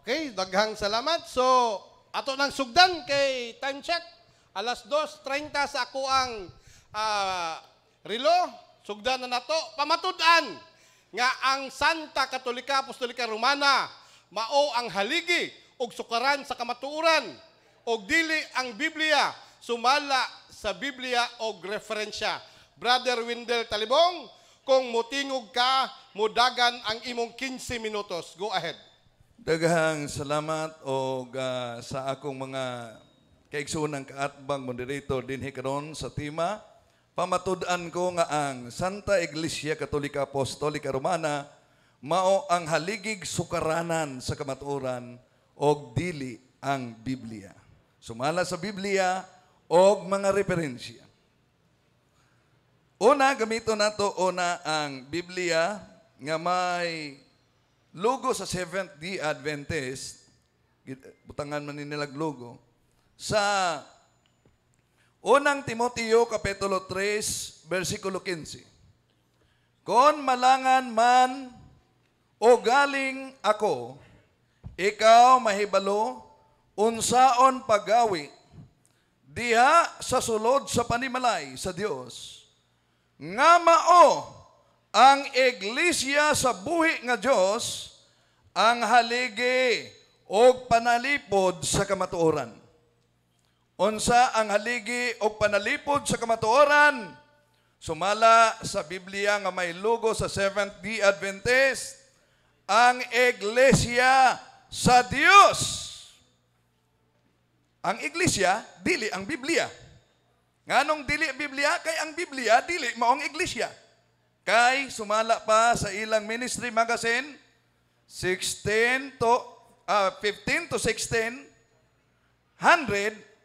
Okay, daghang salamat. So, ato nang sugdan kay time check. Alas 2:30 sa ako ang relo. Sugdan na nato. Pamatud-an nga ang Santa Katolika Apostolika Romana mao ang haligi og sukaran sa kamatuoran og dili ang Biblia sumala sa Biblia og referensya. Brother Wendell Talibong, kung mutingog ka, mudagan ang imong 15 minutos. Go ahead. Daghang salamat og sa akong mga kaigsuonang kaatbang moderator dinhi karon sa tema. Pamatud-an ko nga ang Santa Iglesia Katolika Apostolika Romana mao ang haligig sukaranan sa kamatuoran og dili ang Biblia. Sumala sa Biblia og mga referensya. Una, gamito nato ang Biblia nga may logo sa Seventh-day Adventist, butangan man nilag logo, sa unang Timoteo Kapitulo 3, versikulo 15. Kung malangan man o galing ako, ikaw mahibalo, unsaon paggawi, diha sa sulod sa panimalay sa Dios, nga mao ang iglesia sa buhi nga Dios ang haligi og panalipod sa kamatuoran. Unsa ang haligi og panalipod sa kamatuoran? Sumala sa Biblia nga may logo sa Seventh-day Adventist, ang iglesia sa Dios. Ang iglesia dili ang Biblia. Nganong dili Biblia? Kay ang Biblia dili maong iglesia. Kay sumala pa sa ilang ministry magazine 15 to 1600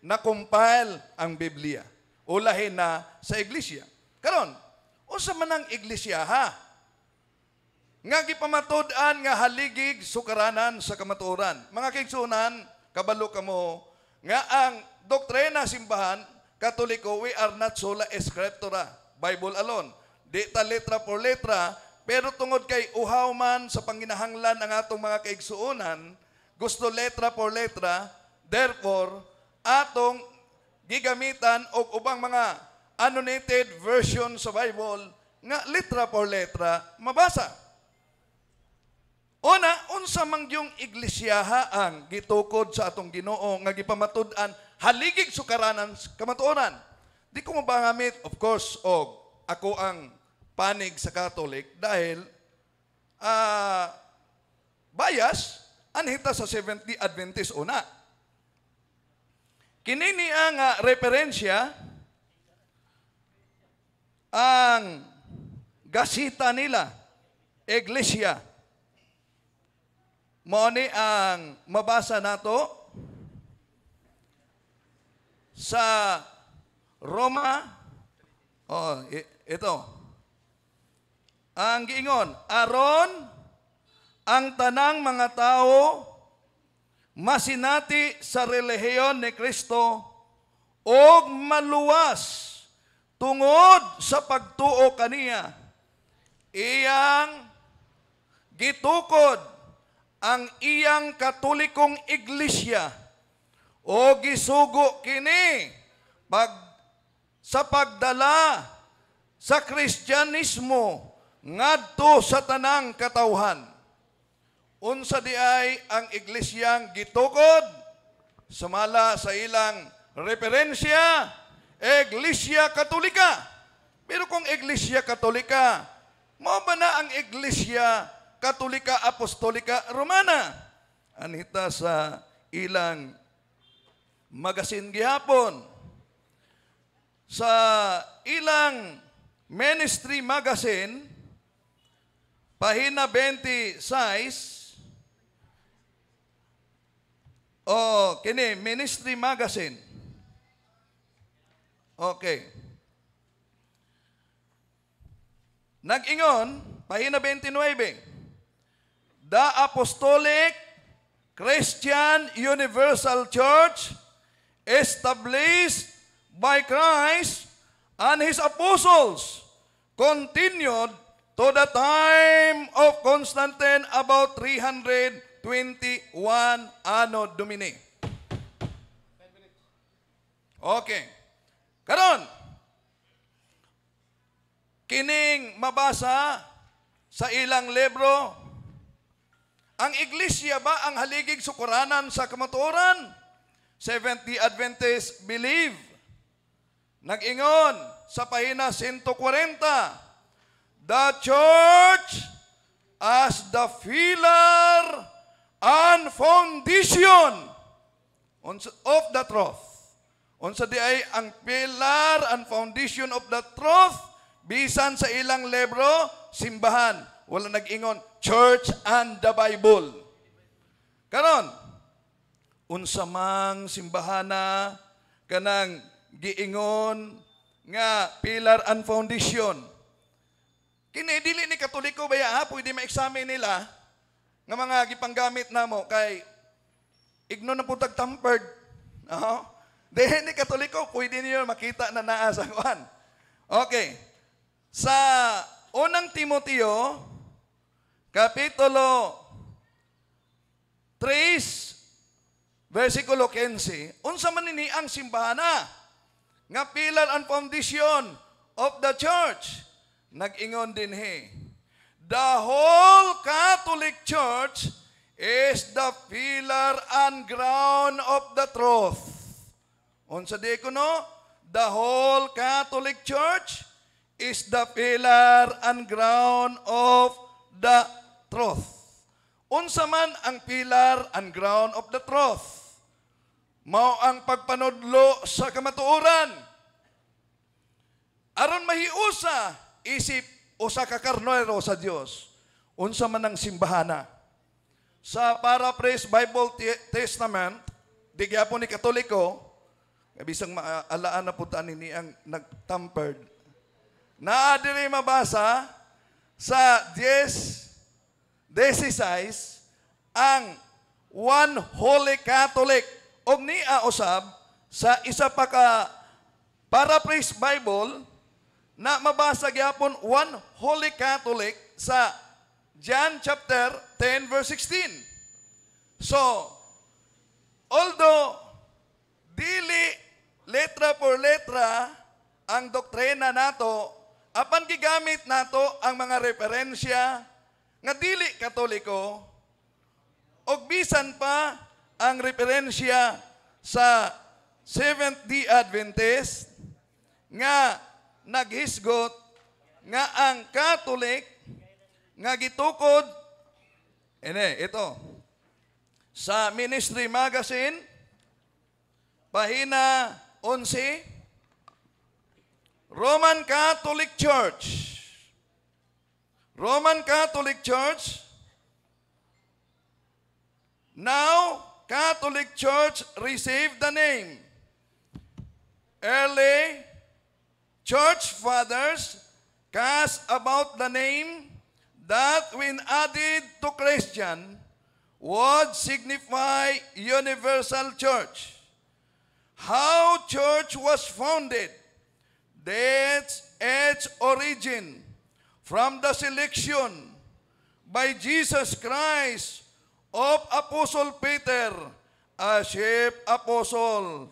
na compile ang Biblia. Ulahin na sa iglesia. Karon, unsa man ang iglesia ha? Nga gipamatud-an nga haligig sukaranan sa kamatuoran. Mga kaigsuonan, kabalo kamo nga ang doktrina simbahan Katoliko, we are not sola scriptura, Bible alone. Di ta letra por letra, pero tungod kay uhaw man sa panginahanglan ang atong mga kaigsuonan, gusto letra por letra, therefore, atong gigamitan og ubang mga annotated version sa Bible nga letra por letra mabasa. Una, unsa man yung iglesyaha ang gitukod sa atong Ginoo nga gipamatud-an haligig sukaranan kamatuoran. Di ko mabangamit, of course, og ako ang panig sa Catholic dahil bias anhita sa Seventh-day Adventist una. Kinini ang referensya ang gasita nila, Iglesia. Mao ni ang mabasa nato sa Roma. Ito. Ang giingon, aron ang tanang mga tao masinati sa relihiyon ni Kristo og maluwas tungod sa pagtuo kaniya. Iyang gitukod ang iyang katolikong iglesia o gisugo kini sa pagdala sa Kristyanismo ngadto sa tanang katawhan. Unsa di ay ang iglesyang gitukod sumala sa ilang referensya, Iglesia Katolika. Pero kung Iglesia Katolika, mao ba na ang Iglesia Katolika Apostolika Romana? Anita sa ilang magasin gihapon, sa ilang ministry magazine, pahina 26, kini ministry magazine. Okay. Nag-ingon, pahina 29, the Apostolic Christian Universal Church established by Christ and His apostles continued to the time of Constantine about 300 2021 Anno Domini. Okay. Karon, kining mabasa sa ilang libro, ang iglesia ba ang haligig sukuranan sa kamatuoran? Seventh-day Adventists believe. Nag-ingon sa pahina 140, the church as the pillar and foundation of the truth. Unsa di ay ang pillar and foundation of the truth, bisan sa ilang libro, simbahan. Wala nag-ingon, church and the Bible. Karon, unsa mang simbahana kanang giingon nga pillar and foundation. Kini dili ni Katoliko baya ha, pwede ma-examine nila nga mga gipanggamit namo kay igno na putag tampered. Dili ni Katoliko, pwede niyo makita na naa sa kuan. Okay. Sa unang Timoteo, Kapitulo 3, versikulo 15, unsa man nini ang simbahana nga pillar and foundation of the church? Nag-ingon din the whole Catholic Church is the pillar and ground of the truth. Unsa di ko no? The whole Catholic Church is the pillar and ground of the truth. Unsa man ang pillar and ground of the truth? Mao ang pagpanudlo sa kamatuoran. Aron mahiusa isip usa ka karnero sa Dios. Unsa man ang simbahana? Sa Paraphrase Bible Testament, di gyapon ni Katoliko, bisang maalaan na putan ni ang nagtampered. Naa diri mabasa sa 10:16 ang one holy Catholic og niya usab sa isa pa ka Paraphrase Bible na mabasa gyapon one holy Catholic sa John chapter 10 verse 16. So, although dili letra por letra ang doktrina nato, apan gigamit nato ang mga referensya nga dili Katoliko og bisan pa ang referensya sa Seventh-day Adventist nga naghisgot nga ang Catholic nga gitukod ito sa Ministry Magazine pahina 11, Roman Catholic Church. Roman Catholic Church. Now, Catholic Church received the name. Early church fathers cast about the name that when added to Christian would signify universal church. How church was founded, that's its origin from the selection by Jesus Christ of Apostle Peter, a chief apostle,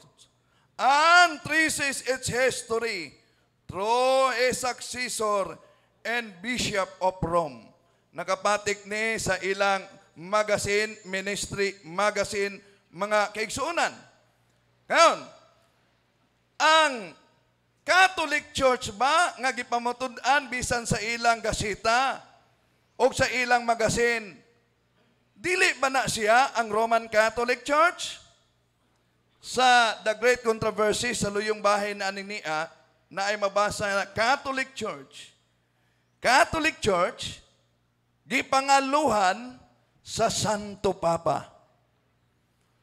and traces its history through a successor and Bishop of Rome. Nakapatik ni sa ilang magazine, ministry magazine, mga kaigsuunan. Ngayon, ang Catholic Church ba nga gipamutud-an bisan sa ilang gasita o sa ilang magazine, dili ba na siya ang Roman Catholic Church? Sa The Great Controversy sa luyong bahay na aninia na ay mabasa na Catholic Church. Catholic Church gipangaluhan sa Santo Papa.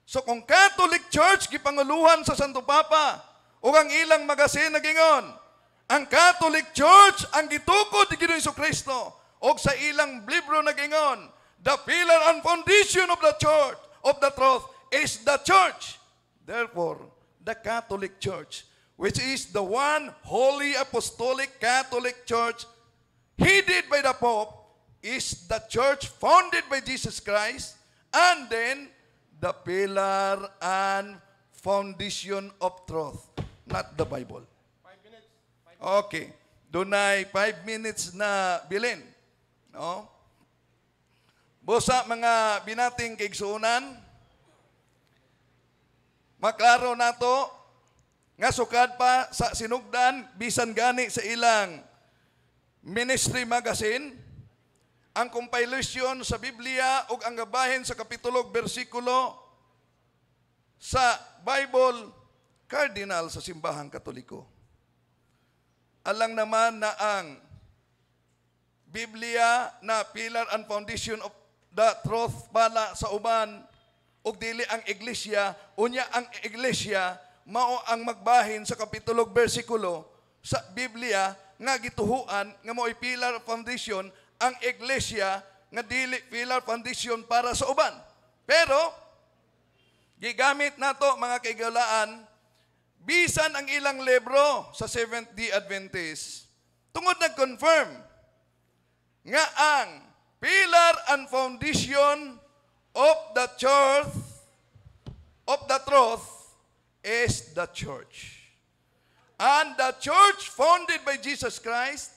So kung Catholic Church gipanguluhan sa Santo Papa o ang ilang magazine nagingon, ang Catholic Church ang gitukod ni Ginoong Jesucristo o sa ilang libro nagingon, the pillar and foundation of the church of the truth is the church. Therefore, the Catholic Church, which is the one holy apostolic Catholic Church headed by the Pope, is the church founded by Jesus Christ and then the pillar and foundation of truth, not the Bible. 5 minutes. Okay. Dunay 5 minutes na bilin. No? Busa mga binating kaigsuunan, maklaro nato nga sukad pa sa sinugdan bisan gani sa ilang ministry magazine ang compilation sa Biblia ug ang gabahin sa kapitulo bersikulo sa Bible cardinal sa simbahang Katoliko. Alang naman na ang Biblia na pillar and foundation of the truth bala sa uban ug dili ang iglesia, unya ang iglesia mao ang magbahin sa kapitulo bersikulo sa Biblia nga gituhuan nga mao'y pillar foundation, ang iglesia nga dili pillar foundation para sa uban. Pero gigamit nato mga kaigalaan bisan ang ilang libro sa Seventh-day Adventist tungod nag-confirm nga ang pillar and foundation of the truth is the church. And the church founded by Jesus Christ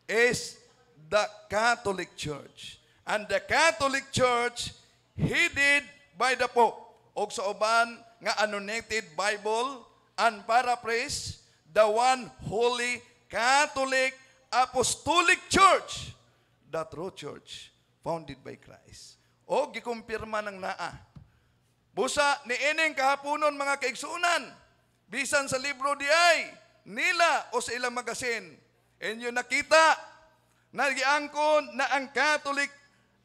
is the Catholic Church. And the Catholic Church headed by the Pope. O sa uban nga annotated Bible and paraphrase, the one holy Catholic Apostolic Church, the true church founded by Christ. O gikumpirma ng naa. Busa ni ining kahaponon mga kaigsuunan, bisan sa libro di ay nila o sa ilang magasin. Inyo nakita na giangkon na ang Catholic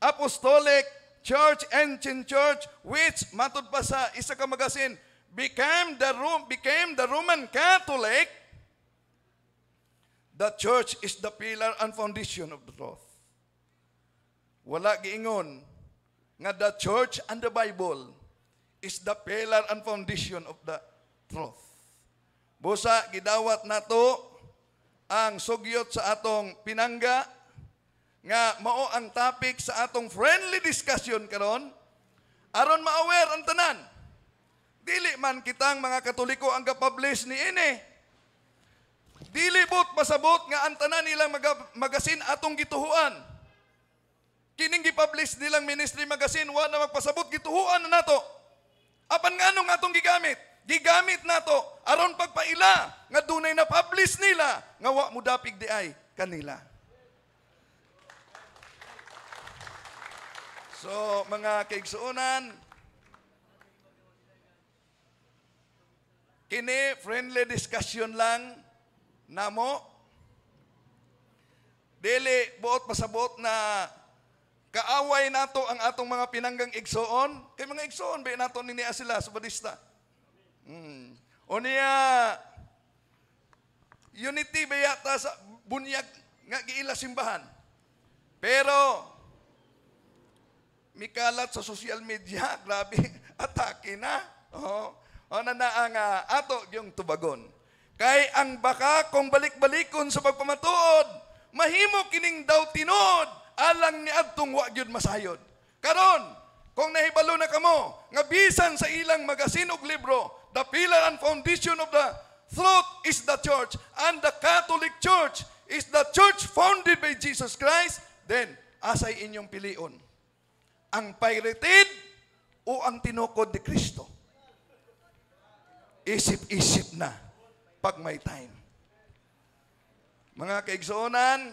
Apostolic Church, ancient church, which matud pa sa isa ka magasin, became the Roman Catholic. The church is the pillar and foundation of the truth. Wala giingon nga the church and the Bible is the pillar and foundation of the truth. Busa gidawat nato ang sugyot sa atong pinangga nga mao ang topic sa atong friendly discussion karon aron ma-aware ang tanan. Dili man kitang mga Katoliko ang ga-publish ni ini. Dili bot pasabot nga ang tanan nilang magasin atong gituhuan. Kining gi-publish nilang ministry magazine wa na magpasabot gituhuan na nato. Apan nganong atong gigamit? Gigamit nato aron pagpaila nga dunay na publish nila nga wa mo dapig di ay kanila. So mga kaigsuonan, kini friendly discussion lang namo. Dili buot pasabot na kaaway nato ang atong mga pinanggang igsoon. Kay mga igsoon ba nato niya sila sa Budista. O niya, unity ba yata sa bunyag nga giila simbahan. Pero, mikalat sa social media, grabe, atake na. O na ang ato yung tubagon. Kay ang baka kung balik-balikon sa pagpamatuod, mahimo kining daw tinod, alang ni adtong wa gyud masayod. Karon, kung nahibalo na kamo, nga bisan sa ilang magasin ug libro, the pillar and foundation of the truth is the church, and the Catholic Church is the church founded by Jesus Christ, then asay inyong pilion. Ang pirated o ang tinukod ni Kristo? Isip-isip na pag may time. Mga kaigsuonan,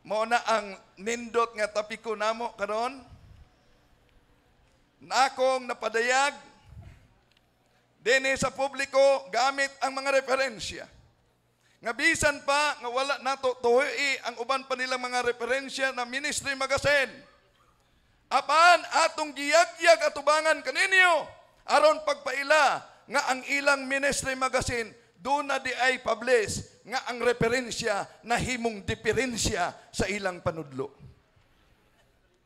mao na ang nindot nga tapiko namo karon. Na akong napadayag dinhi sa publiko gamit ang mga referensya. Nga bisan pa nga wala nato tuhi ang uban pa nilang mga referensya na ministry magazine. Apan atong giyag-yag atubangan kaninyo aron pagpaila nga ang ilang ministry magazine do na di ay publish nga ang referensya na himong diferensya sa ilang panudlo.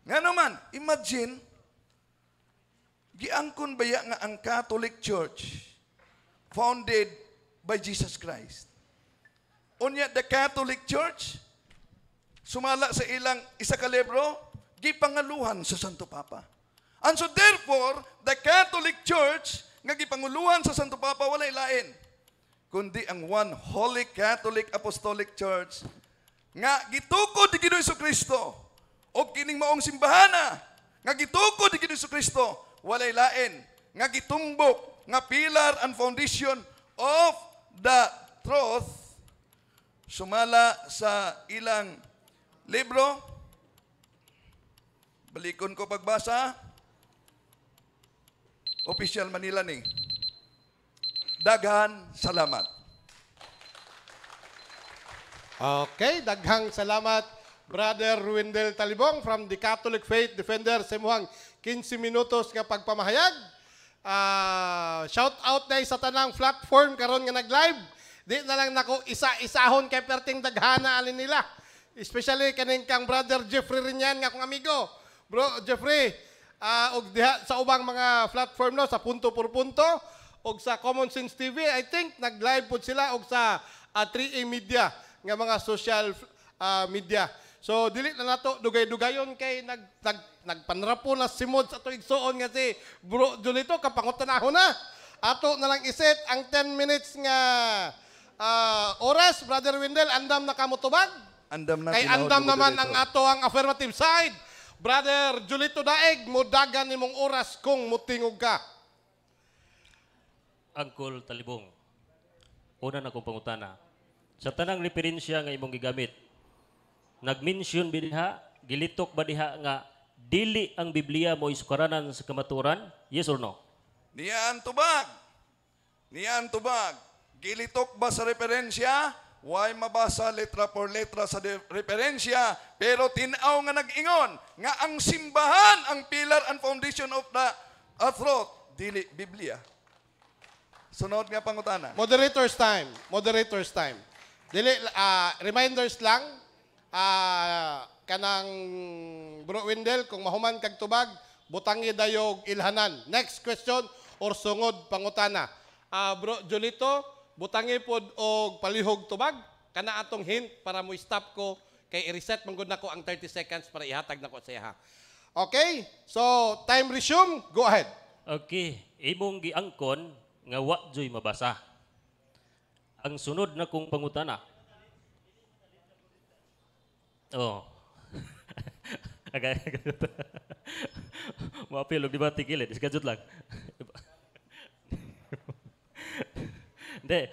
Nga naman, imagine, giangkon baya nga ang Catholic Church founded by Jesus Christ. Unya, the Catholic Church, sumala sa ilang isa ka libro, gipangaluhan sa Santo Papa. And so therefore, the Catholic Church nga gipanguluhan sa Santo Papa walay lain kundi ang one Holy Catholic Apostolic Church nga gitukod ni Ginoong Kristo o kining maong simbahana nga gitukod ni Ginoong Kristo walay lain nga gitumbok nga pillar and foundation of the truth sumala sa ilang libro. Balikon ko pagbasa. Official Manila ni. Daghan salamat. Okay, daghang salamat Brother Ruindel Talibong from the Catholic Faith Defender sa imuhang 15 minutos nga pagpamahayag. Shout out na sa tanang platform karon nga nag-live. Di na lang nako isa-isahon kay perting daghana alin nila. Especially kaning kang Brother Jeffrey Rinyan nga akong amigo. Bro Jeffrey, og diha sa ubang mga platform no sa Punto por Punto og sa Common Sense TV, I think nag-live pod sila og sa 3A Media nga mga social media. So dili na nato dugay-dugayon kay nagpanrapo na simod sa tuig suon nga si Bro Julito kapangutanahon na. Ato na lang iset ang 10 minutes nga oras, Brother Wendell, andam na kamutubag. Andam na kay tinawag andam mo naman dito. ang ato ang affirmative side. Brother Julito Daig, mudagan nimong oras kung mutingog ka. Uncle Talibong, una na kong pangutana. Sa tanang referensya nga imong gigamit, nag-mention ba diha, gilitok ba diha nga dili ang Biblia mo isukaranan sa kamaturan? Yes or no? Niyaan tubag. Niyaan tubag. Gilitok ba sa referensya? Why mabasa letra por letra sa referensya, pero tinaw nga nag-ingon nga ang simbahan ang pillar and foundation of the truth, dili Biblia. Sunod nga pangutana. Moderator's time. Moderator's time. Dili, reminders lang, kanang Bro Wendell, kung mahuman kag tubag, butangi dayog ilhanan. Next question or sungod pangutana. Bro Jolito, butangi pod og palihog tubag, kana atong hint para mo stop ko, kay i-reset manggod nako ang 30 seconds para ihatag nako sa iya. Okay? So, time resume. Go ahead. Okay, imong giangkon nga wa joy mabasa. Ang sunod na kong pangutana. Oh. Maapil og di ba tigil, iskadjut lang. Hindi,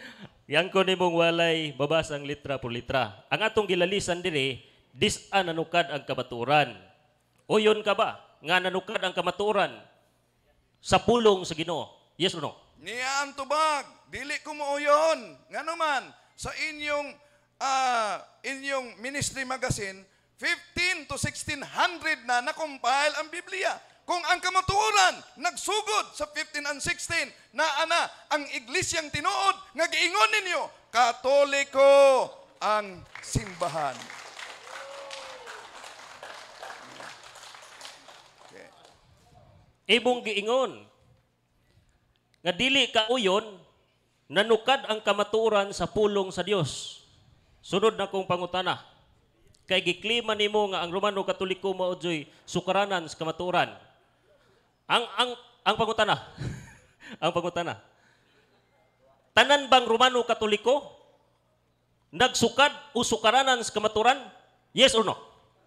yang ko nimong walay babasa ang litra por litra. Ang atong gilalisan diri, dis-an nanukad ang kamaturan. O yun ka ba? Nga nanukad ang kamaturan sa pulong sa Ginoo. Yes or no? Niyaan tubag. Dili ko mo yun. Nga naman, sa inyong ministry magazine, 15 to 1600 na nakompile ang Biblia. Kung ang kamatuoran nagsugod sa 15 and 16 na ang iglesyang tinuod nga giingon ninyo, Katoliko ang simbahan. Okay. Ibong giingon nga dili ka uyon nanukad ang kamaturan sa pulong sa Dios. Sunod na kong pangutana. Kay giklima nimo nga ang Romano Katoliko mao joy sukaranan sa kamaturan. Ang pangutana. Ang pangutana. Tanan bang Romano Katoliko nagsukad o sukaranan sa kamaturan? Yes or no?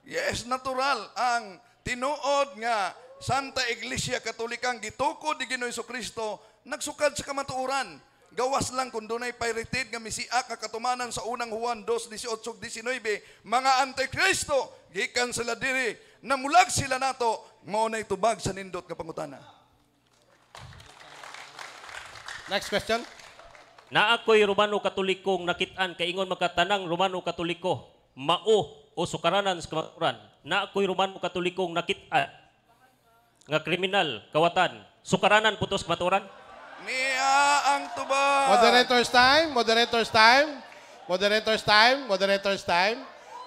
Yes, natural. Ang tinuod nga Santa Iglesia Katolikang gitukod ni Ginoong Kristo nagsukad sa kamatuoran. Gawas lang kung dunay pirated nga misiak nga katumanan sa unang Juan 2:18-19, mga antikristo, gikan sila diri, namulag sila nato, maunay tubag sa nindot nga pangutana. Next question. Na ako'y Romano Katolikong nakitaan kay ingon magkatanang Romano Katoliko mao o sukaranan sa kamaturan. Na ako'y Romano Katolikong nakitaan nga kriminal, kawatan, sukaranan putos kamaturan. Niya ang tubag. Moderator's time. Moderator's time. Moderator's time. Moderator's time.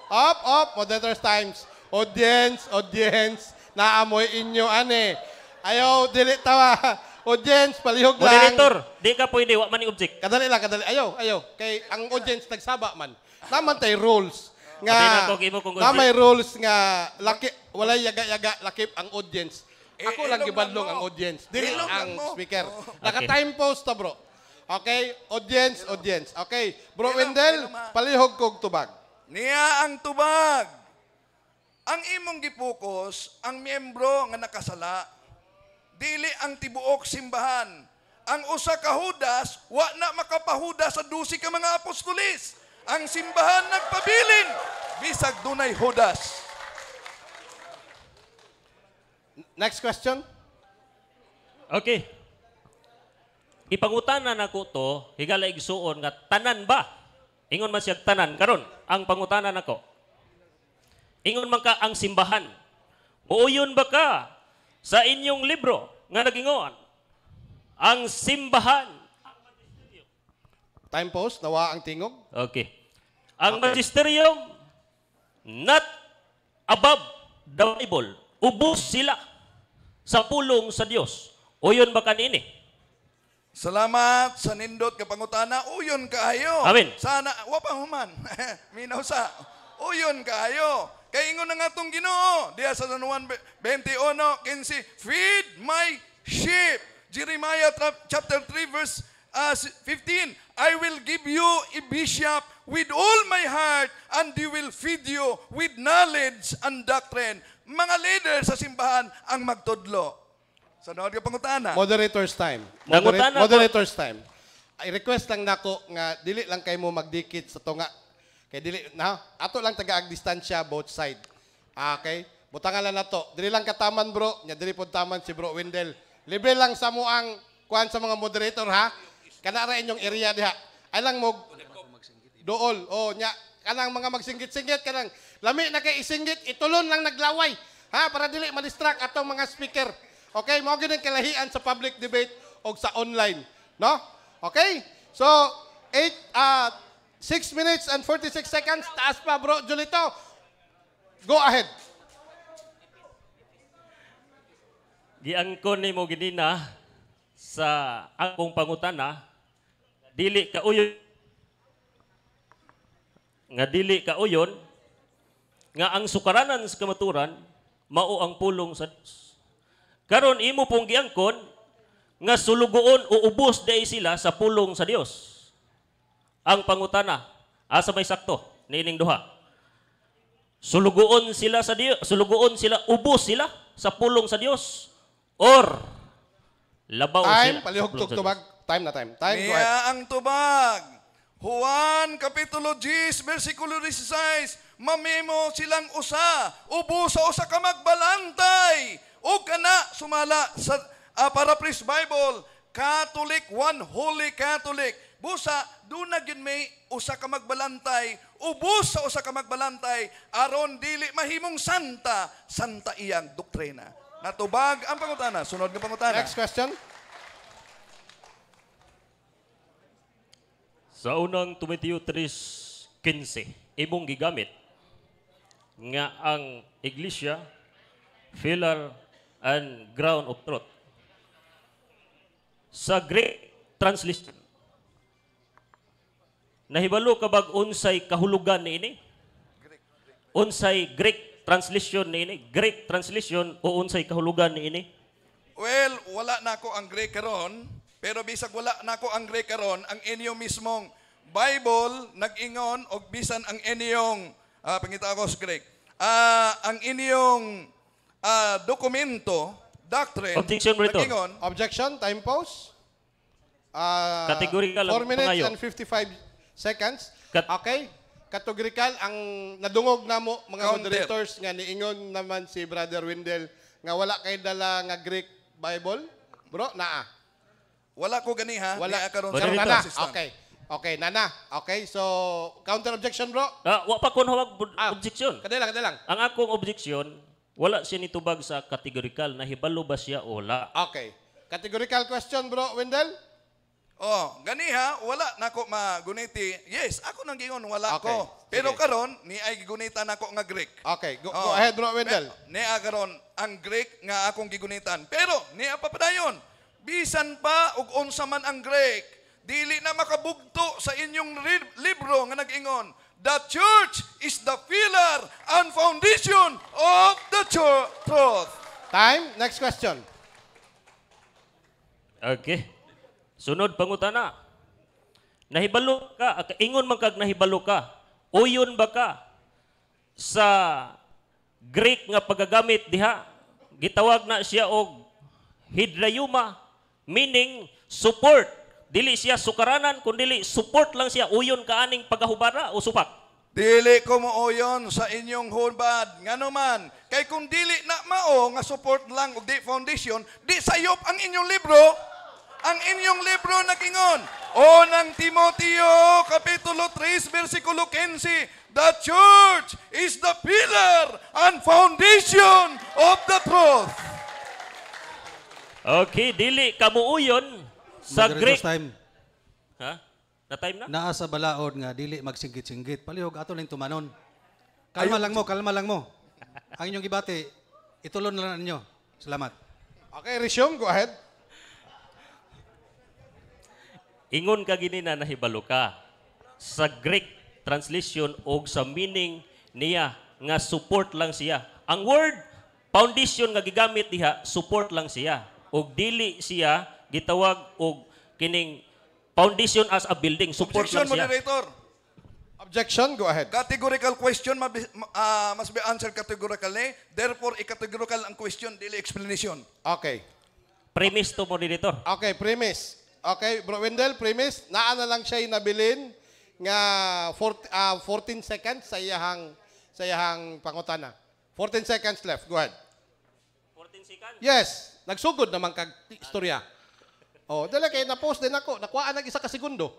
Up. Moderator's times. Audience. Naamoy inyo, ane. Ayaw, dili tawa. Audience, palihog lang. Moderator, di ka pwede, wa man ni object. Kadali lang. Ayaw. Kay ang audience nagsaba man. Naman tayo rules. nga Abi na ko, imo kung na may rules nga laki wala yaga-yaga lakip ang audience. Ako lang ilong gibadlong lang ang mo. audience, dili Ilong lang ang mo. speaker. Oh. Naka-time post to, bro. Okay, audience. Okay, Bro Ilong, Wendell, ilong, ma. palihog kog tubag. Niya ang tubag. Ang imong gipokus, ang miyembro nga nakasala, dili ang tibuok simbahan. Ang usa ka Judas, wa na makapahuda sa 12 ka mga apostolis. Ang simbahan nagpabilin, bisag dunay Judas. Next question. Okay. Ipangutanan ako to, higala igsuon nga tanan ba? Ingon man siya tanan karon ang pangutanan nako. Ingon man ka ang simbahan. Muuyon ba ka sa inyong libro nga nagingon? Ang simbahan. Time post, nawa ang tingog. Okay. Ang magisterium not above the Bible. Ubos sila sa pulong sa Dios. Uyon ba kanini? Salamat sa nindot ka pangutana. Uyon kaayo. Amen. Sana, wa pa human. Minaw sa. Uyon kaayo. Kay ingon na nga itong Ginoo. Diya sa San Juan 21:15, feed my sheep. Jeremiah chapter 3 verse 15, I will give you a bishop with all my heart and he will feed you with knowledge and doctrine. Mga leader sa simbahan ang magtudlo. Sa nood ka pangutana. Moderator's time. Nangutana ko- Moderator's time. I request lang nako nga dili lang kay mo magdikit sa tunga. Kay dili na ato lang taga-ag distansya both side. Okay? Butangan lang nato. Dili lang kataman bro, nya dili pod taman si Bro Wendell. Libre lang sa mo ang kuan sa mga moderator ha. Kana ra inyong area diha. Ay lang mo dool. Oh, nya kanang mga magsinggit-singgit kanang lami na kay isinggit, itulon lang naglaway. Ha, para dili ma-distract atong mga speaker. Okay, mao gyud ang kalahian sa public debate o sa online, no? Okay? So, 6 minutes and 46 seconds. Taas pa, Bro Julito. Go ahead. Giangkon nimo ginina sa akong pangutana dili ka uyon nga ang sukaranan sa kamaturan mao ang pulong sa Dios. Karon imo pong giangkon nga sulugoon o ubos day sila sa pulong sa Dios. Ang pangutana asa may sakto niining duha. Sulugoon sila sa Dios, sulugoon sila, ubos sila sa pulong sa Dios or labaw Time, sila. palihog Pulong sa tubag. Time na time. Time, go ahead. Niya ang tubag. Juan Kapitulo 10, versikulo 16, mamemo silang usa, ubo sa usa ka magbalantay, o kana sumala sa Paraphrase Bible, Catholic, one holy Catholic. Busa, doon na yun may usa ka magbalantay, ubos sa usa ka magbalantay, aron dili mahimong santa, santa iyang doktrina. Natubag ang pangutana. Sunod ng pangutana. Next question. Sa unang Timoteo 3:15, imong gigamit nga ang iglesia, pillar and ground of truth. Sa Greek translation, nahibalo ka bag unsay kahulugan niini? Unsay Greek translation niini? Greek translation o unsay kahulugan niini? Well, wala na ako ang Greek karon, pero bisag wala na ako ang Greek karon, ang inyo mismong Bible nag-ingon og bisan ang inyong pangita ako sa Greek. Ang inyong dokumento, doctrine, Objection, Brito. nag-ingon, Objection, time pause. Categorical 4 ang minutes pangayo. and 55 seconds. Kat- Okay? Categorical, ang nadungog na mo, mga Counted. moderators, nga niingon naman si Brother Wendell, nga wala kay dala nga Greek Bible. Bro, naa. wala ko gani ha, Wala. niya karon Moderator. Nana. assistant. Okay. Okay, nana. Okay, so, counter objection, bro. Wa pa kun hawag objection. Kadilang, kadilang. Ang akong objection, wala siya nitubag sa categorical na hibalo ba siya o wala. Okay. Categorical question, bro, Wendell? Oh, gani ha, wala na ko maguniti. Yes, ako nang gingon wala Okay, ko. Pero sige. karon ni ay gigunitan nako nga Greek. Okay, go Oh, ahead, bro, Wendell. Niya karon ang Greek nga akong gigunitan. Pero niya papadayon, bisan pa ug unsa man ang Greek, dili na makabugto sa inyong libro nga nag-ingon, The church is the pillar and foundation of the truth. Time. Next question. Okay. Sunod pangutana. Nahibalo ka, ingon man kag nahibalo ka. Uyon ba ka sa Greek nga pagagamit diha? Gitawag na siya og hidrayuma, meaning support. Dili siya sukaranan, kundi support lang siya. Uyon ka aning pagahubara o supak. Dili ko mooyon sa inyong hubad. Ngano man, kay kung dili na mao nga support lang og di foundation, di sayop ang inyong libro. Ang inyong libro nagingon. Unang Timoteo, Kapitulo 3, versikulo 15, the church is the pillar and foundation of the truth. Okay, dili kamuuyon sa Greek. Moderator's time. Ha? Na time na? Naa sa balaod nga dili magsinggit-singgit. Palihog ato lang tumanon. Kalma lang mo, kalma lang mo. Ang inyong gibati, itulon lang ninyo. Salamat. Okay, resume. Go ahead. Ingon ka gini na nahibalo ka sa Greek translation o sa meaning niya nga support lang siya. Ang word foundation nga gigamit diha, support lang siya. Og dili siya gitawag og kining foundation as a building, support Objection, lang siya. moderator. Objection. Go ahead. Categorical question must be answered categorically. Therefore, i-categorical ang question, dili explanation. Okay. Premise to moderator. Okay, premise. Okay, Bro Wendell, premise. Naa na lang siya nabilin nga 14 seconds sa iyahang pangutana. 14 seconds left. Go ahead. 14 seconds. Yes, nagsugod naman kag istorya. Oh, dala kay na-post din ako. Nakuha nag isa ka segundo.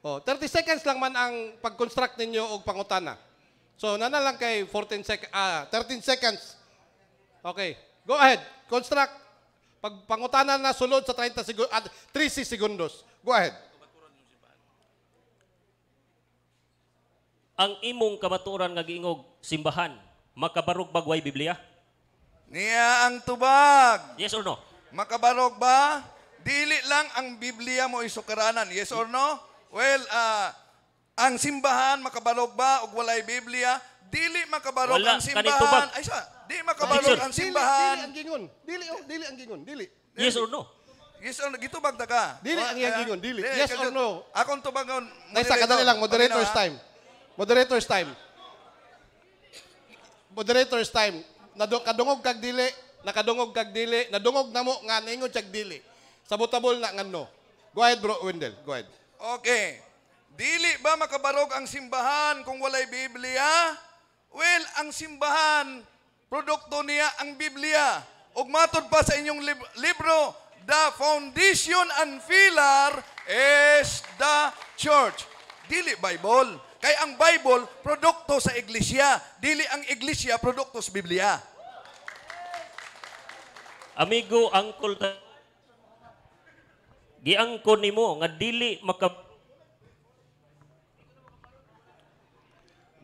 Oh, 30 seconds lang man ang pag-construct ninyo og pangutana. So, nana lang kay 13 seconds. Okay, go ahead. Construct. Pag pangutana na sulod sa 30 segundos. Go ahead. Ang imong kamaturan nga giingog simbahan, makabarog bagway Biblia? Niya ang tubag. Yes or no? Makabarog ba? Dili lang ang Biblia mo isukaranan. Yes or no? Well, ang simbahan makabarog ba og walay Biblia? Dili makabarog Wala, ang kanang tubag. simbahan. Ay sa, di makabarog ang Dili simbahan. ang gingon. Dili ang gingon. Dili. Yes or no? Yes or no? Gitubag na ka. Dili ang iyang gingon. Dili. Yes or no? Akong tubagon. Nasa kadali lang. Moderator's time. Moderator's time. Moderator's time. Kadungog kag dili. Nakadungog kag dili. Nadungog na mo nga ningon kag dili. Sabotabol na ngano. Go ahead, Bro Wendell. Go ahead. Okay. Dili ba makabarog ang simbahan kung walay Biblia? Well, ang simbahan, produkto niya ang Biblia. Ug matod pa sa inyong libro, the foundation and pillar is the church. Dili Bible. Kay ang Bible, produkto sa iglesia. Dili ang iglesia, produkto sa Biblia. Amigo, uncle, giangkon nimo nga dili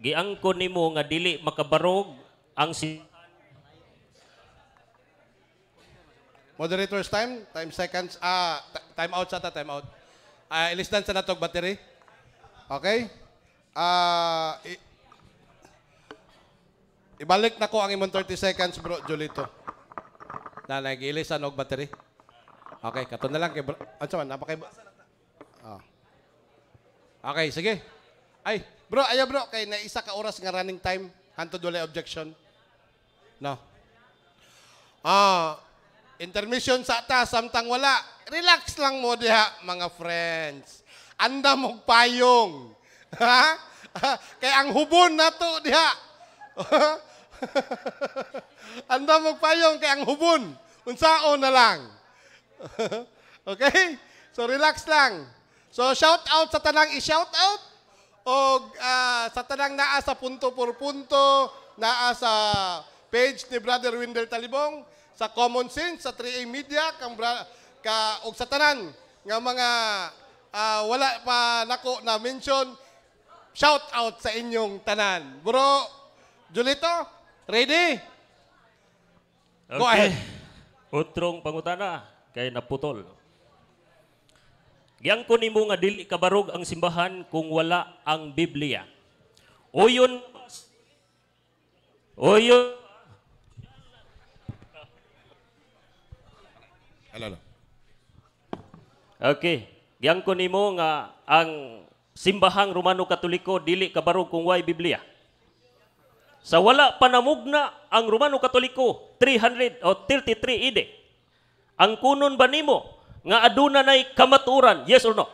giangkon nimo nga dili makabarog ang Moderator's time. Time seconds. Time out sa time out. Ilistan sa natog battery. Okay? Ibalik na ko ang imong 30 seconds, Bro Jolito. Na nag-ilisan og battery. Okay, kato na lang kay Bro. Ano man, napakay. Okay, sige. Ay, bro, kay na isa ka oras nga running time. Hantod wala objection. No. Intermission sa ta, samtang wala. Relax lang mo diha, mga friends. Anda mong payong. Ha? Kay ang hubon na to diha. Anda mong payong kay ang hubon. Unsaon na lang. Okay? So relax lang. So shout out sa tanang i-shout out. O sa tanang naa sa punto por punto, naa sa page ni Brother Wendell Talibong, sa Common Sense, sa 3A Media, og sa tanan nga mga wala pa nako na mention, shout out sa inyong tanan. Bro, Julito, ready? Go ahead. Utrong pangutana kay naputol. Giyang ko nimo nga dili kabarog ang simbahan kung wala ang Biblia. Uyon Uyon Hello. Okay. Diyan ko nimo nga ang simbahang Romano Katoliko dili kabarog kung way Biblia. Sa wala panamugna ang Romano Katoliko 300 o 33 AD. Ang kunon ba nimo nga aduna nay kamatuoran? Yes or no?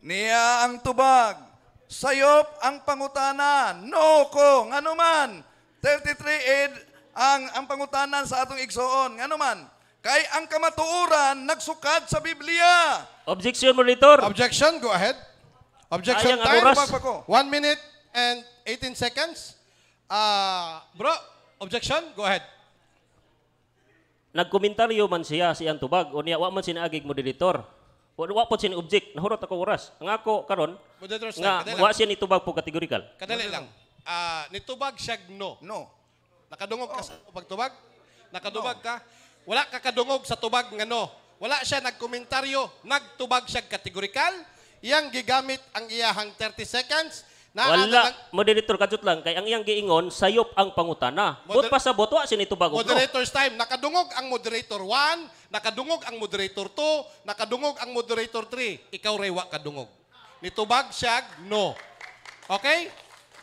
Niya ang tubag. Sayop ang pangutanan. No ko. Ngano man. 33 ed ang pangutanan sa atong igsoon. Ngano man. Kay ang kamatuoran nagsukad sa Biblia. Objection, Monitor. Objection, go ahead. Objection Sayang ang time. oras. Tubag pa ko. 1 minute and 18 seconds. Bro, objection, go ahead. Nagkomentaryo man siya siyang tubag o niya wa man sinaagig moderator. Wa po sin object nahurot ako oras. Ang ako karon Moderator's nga time, kadali wa lang. siya nitubag po kategorikal. Kadali lang. Nitubag siya no. No. Nakadungog ka sa pagtubag? Nakadubag ka? Wala ka kadungog sa tubag nga no. Wala siya nagkomentaryo, nagtubag siya kategorikal. Iyang gigamit ang iyahang 30 seconds. Na Wala, moderator kadtot lang kay ang iyang giingon sayop ang pangutana. Bot pa sa bot wa siya nitubag og no. Moderator's time. Nakadungog ang moderator 1, nakadungog ang moderator 2, nakadungog ang moderator 3. Ikaw ray wa kadungog. Nitubag siya no. Okay?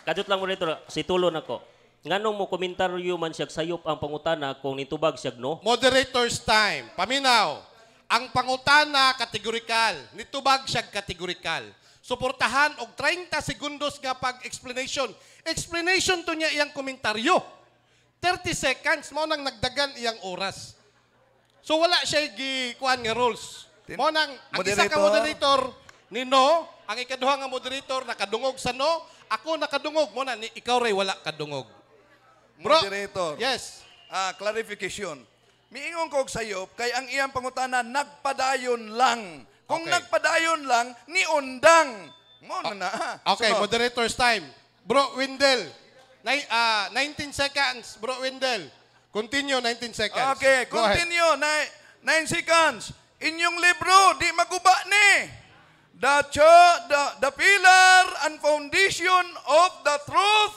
Kadtot lang moderator, si tulo nako. Nganong mo komentaryo man siya sayop ang pangutana kung nitubag siya no? Moderator's time. Paminaw. Ang pangutana kategorikal. Nitubag siya kategorikal. Suportahan og 30 segundos nga pag-explanation. Explanation to niya iyang komentaryo. 30 seconds mo nang nagdagan iyang oras. So wala siya gikuan nga rules. Mo nang ang isa ka moderator ni no, ang ikaduha nga moderator nakadungog sa no, ako nakadungog mo na ni ikaw ray wala kadungog. Bro, Moderator. yes. Clarification. Miingon ko og sayop kay ang iyang pangutana nagpadayon lang. Kung Okay. nagpadayon lang ni undang. Mo na. Okay, Sunod. moderator's time. Bro Windel, 19 seconds, Bro Windel. Continue, 19 seconds. Okay, Go ahead. continue. 9 seconds. Inyong libro, di maguba ni. The pillar and foundation of the truth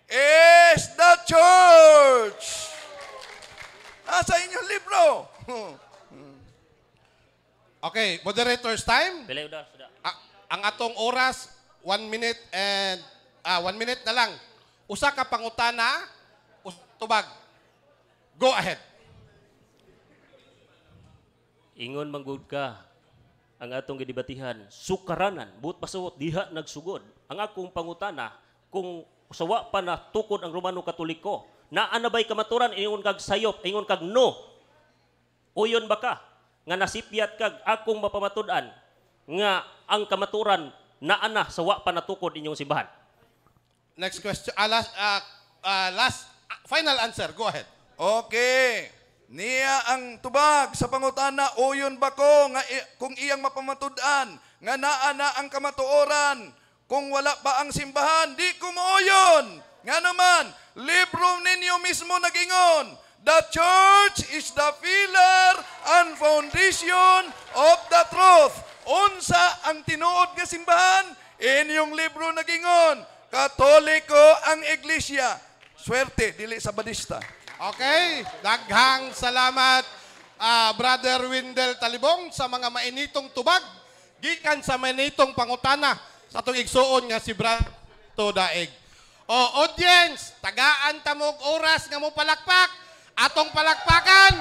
is the church. Nasa inyong libro. Okay, moderator's time. Pila udah, sudah. Ang atong oras, 1 minute and 1 minute na lang. Usa ka pangutana, tubag. Go ahead. Ingon manggod ka ang atong gidebatihan sukaranan buot pasuot diha nagsugod ang akong pangutana kung sawa pa na tukod ang Romano Katoliko na anabay kamaturan ingon kag sayop ingon kag no uyon ba ka nga nasipyat kag akong mapamatud-an nga ang kamaturan na ana sawa pa natukod inyong simbahan. Next question. Final answer. Go ahead. Okay. Niya ang tubag sa pangutana, uyon ba ko nga kung iyang mapamatud-an, nga naa na ang kamatuoran, kung wala ba ang simbahan, di ko mooyon. Nga naman, libro ninyo mismo nagingon, the church is the pillar and foundation of the truth. Unsa ang tinuod nga simbahan? Inyong libro nagingon, Katoliko ang iglesia. Swerte, dili sa badista. Okay, daghang salamat Brother Windel Talibong sa mga mainitong tubag gikan sa mainitong pangutana sa atong igsuon nga si Brad Daig. O audience, tagaan ta mo og oras nga mo palakpak, atong palakpakan.